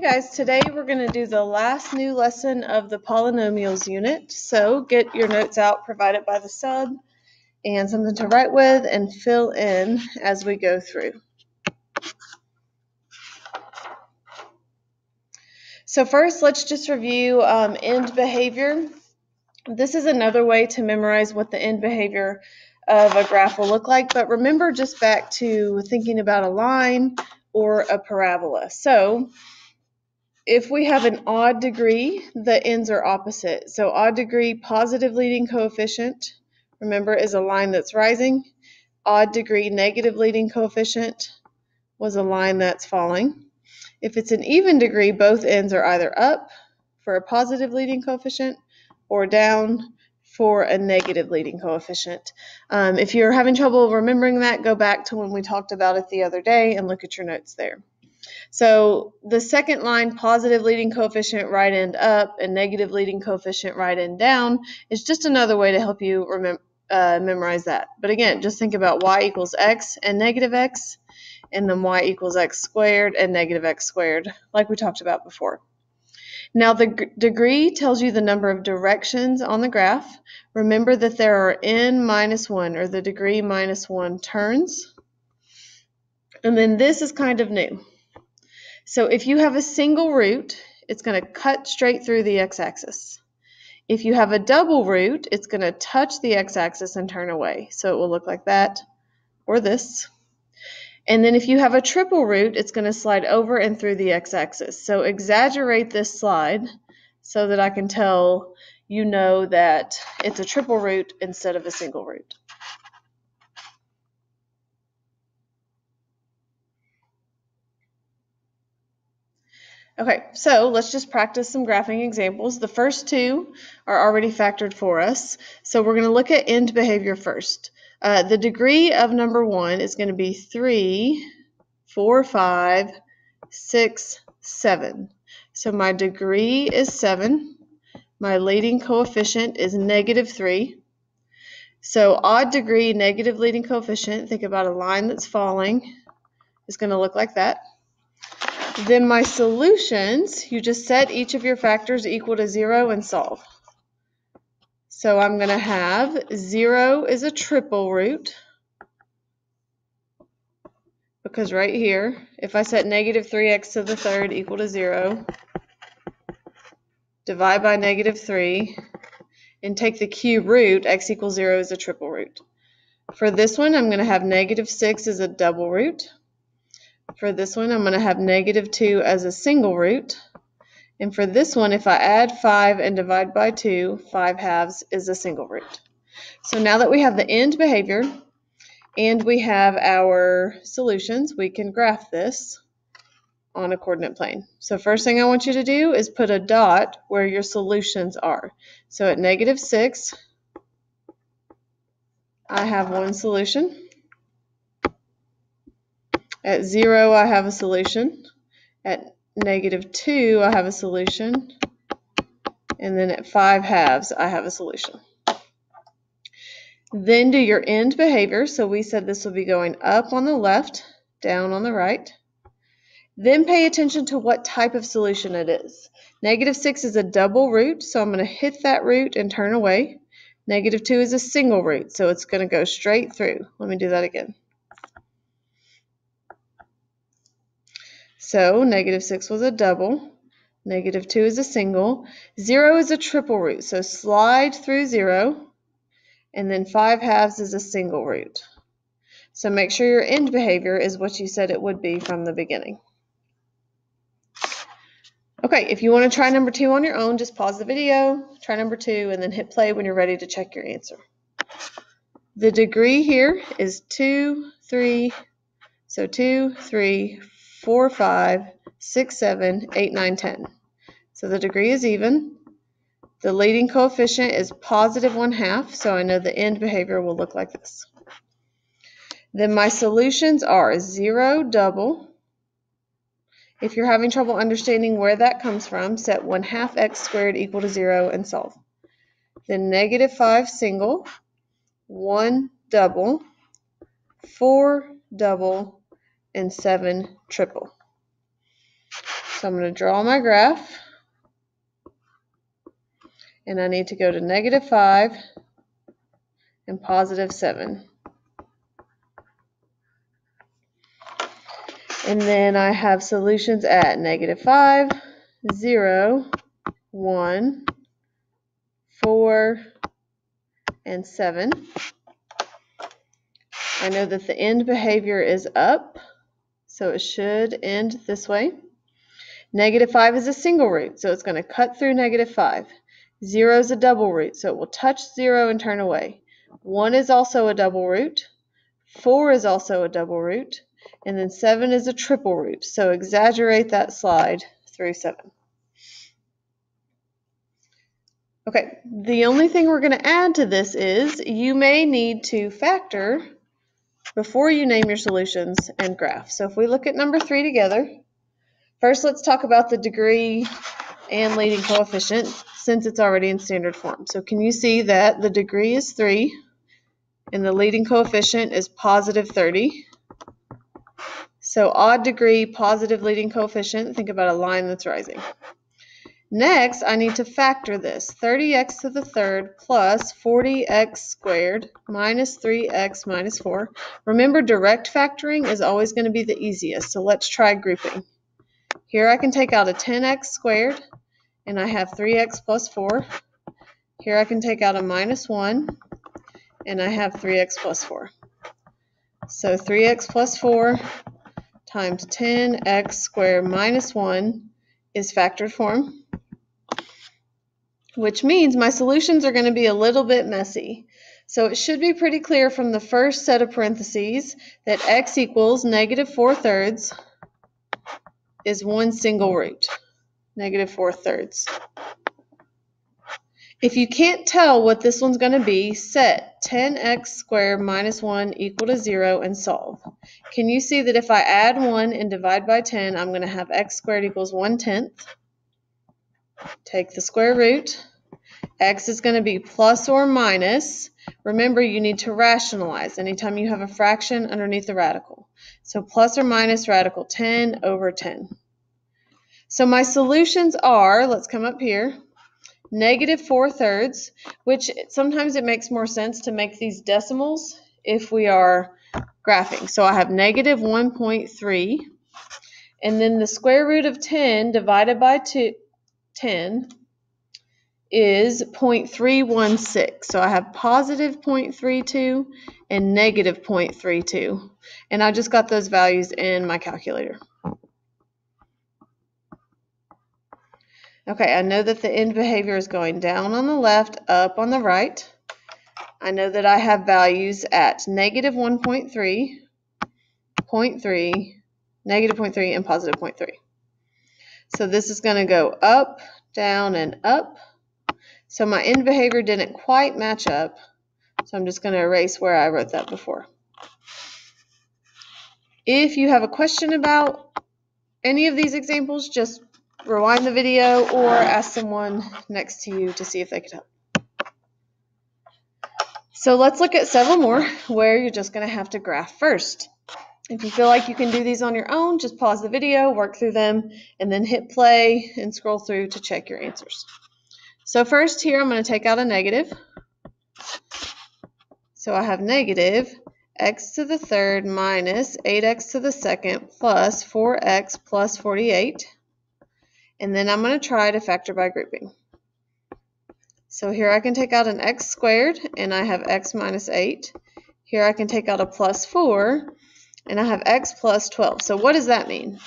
Guys, today we're going to do the last new lesson of the Polynomials unit. So get your notes out provided by the sub and something to write with and fill in as we go through. So first, let's just review end behavior. This is another way to memorize what the end behavior of a graph will look like, but remember just back to thinking about a line or a parabola. So if we have an odd degree, the ends are opposite. So odd degree, positive leading coefficient, remember, is a line that's rising. Odd degree, negative leading coefficient was a line that's falling. If it's an even degree, both ends are either up for a positive leading coefficient or down for a negative leading coefficient. If you're having trouble remembering that, go back to when we talked about it the other day and look at your notes there. So the second line, positive leading coefficient right end up and negative leading coefficient right end down, is just another way to help you memorize that. But again, just think about y equals x and negative x, and then y equals x squared and negative x squared, like we talked about before. Now the degree tells you the number of directions on the graph. Remember that there are n minus 1, or the degree minus 1 turns. And then this is kind of new. So if you have a single root, it's going to cut straight through the x-axis. If you have a double root, it's going to touch the x-axis and turn away. So it will look like that or this. And then if you have a triple root, it's going to slide over and through the x-axis. So exaggerate this slide so that I can tell you know that it's a triple root instead of a single root. Okay, so let's just practice some graphing examples. The first two are already factored for us. So we're going to look at end behavior first. The degree of number 1 is going to be 3, 4, 5, 6, 7. So my degree is 7. My leading coefficient is negative 3. So odd degree, negative leading coefficient, think about a line that's falling, is going to look like that. Then my solutions, you just set each of your factors equal to 0 and solve. So I'm going to have 0 is a triple root, because right here, if I set negative 3x to the third equal to 0, divide by negative 3, and take the cube root, x equals 0 is a triple root. For this one, I'm going to have negative 6 as a double root. For this one, I'm going to have negative 2 as a single root. And for this one, if I add 5 and divide by 2, 5 halves is a single root. So now that we have the end behavior and we have our solutions, we can graph this on a coordinate plane. So first thing I want you to do is put a dot where your solutions are. So at negative 6, I have one solution. At 0, I have a solution. At negative 2, I have a solution. And then at 5 halves, I have a solution. Then do your end behavior. So we said this will be going up on the left, down on the right. Then pay attention to what type of solution it is. Negative 6 is a double root, so I'm going to hit that root and turn away. Negative 2 is a single root, so it's going to go straight through. Let me do that again. So negative 6 was a double. Negative 2 is a single. 0 is a triple root, so slide through 0. And then 5 halves is a single root. So make sure your end behavior is what you said it would be from the beginning. Okay, if you want to try number 2 on your own, just pause the video, try number 2, and then hit play when you're ready to check your answer. The degree here is 2, 3, so 2, 3, 4, 5, 6, 7, 8, 9, 10. So the degree is even. The leading coefficient is positive 1/2, so I know the end behavior will look like this. Then my solutions are 0, double. If you're having trouble understanding where that comes from, set 1/2 x squared equal to 0 and solve. Then negative 5 single, 1 double, 4 double, and 7 triple. So I'm going to draw my graph, and I need to go to -5 and +7. And then I have solutions at -5, 0, 1, 4, and 7. I know that the end behavior is up, so it should end this way. -5 is a single root, so it's going to cut through -5. 0 is a double root, so it will touch 0 and turn away. 1 is also a double root. 4 is also a double root. And then 7 is a triple root, so exaggerate that slide through 7. Okay, the only thing we're going to add to this is you may need to factor before you name your solutions and graph. So if we look at number 3 together, first let's talk about the degree and leading coefficient since it's already in standard form. So can you see that the degree is 3 and the leading coefficient is +30? So odd degree, positive leading coefficient, think about a line that's rising. Next, I need to factor this. 30x to the third plus 40x squared minus 3x minus 4. Remember, direct factoring is always going to be the easiest, so let's try grouping. Here I can take out a 10x squared, and I have 3x plus 4. Here I can take out a -1, and I have 3x plus 4. So 3x plus 4 times 10x squared minus 1 is factored form, which means my solutions are going to be a little bit messy. So it should be pretty clear from the first set of parentheses that x equals -4/3 is one single root, -4/3. If you can't tell what this one's going to be, set 10x squared minus 1 equal to 0 and solve. Can you see that if I add 1 and divide by 10, I'm going to have x squared equals 1/10. Take the square root. X is going to be plus or minus. Remember, you need to rationalize anytime you have a fraction underneath the radical. So plus or minus radical 10 over 10. So my solutions are, let's come up here, -4/3, which sometimes it makes more sense to make these decimals if we are graphing. So I have -1.3, and then the square root of 10 divided by 10 is 0.316. So I have +0.32 and -0.32. And I just got those values in my calculator. Okay, I know that the end behavior is going down on the left, up on the right. I know that I have values at -1.3, 0.3, -0.3, and +0.3. So this is going to go up, down, and up. So my end behavior didn't quite match up, so I'm just going to erase where I wrote that before. If you have a question about any of these examples, just rewind the video or ask someone next to you to see if they could help. So let's look at several more where you're just going to have to graph first. If you feel like you can do these on your own, just pause the video, work through them, and then hit play and scroll through to check your answers. So first here, I'm going to take out a negative. So I have -x to the third minus 8x to the second plus 4x plus 48. And then I'm going to try to factor by grouping. So here I can take out an x squared, and I have x minus 8. Here I can take out a plus 4, and I have x plus 12. So what does that mean?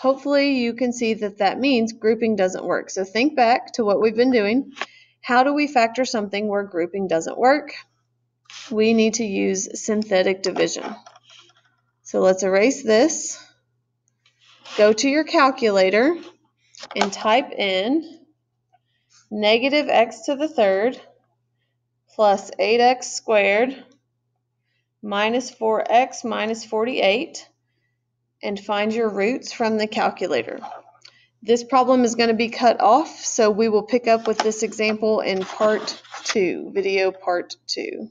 Hopefully you can see that that means grouping doesn't work. So think back to what we've been doing. How do we factor something where grouping doesn't work? We need to use synthetic division. So let's erase this. Go to your calculator and type in -x to the third plus 8x squared minus 4x minus 48 and find your roots from the calculator. This problem is going to be cut off, so we will pick up with this example in part 2, video part 2.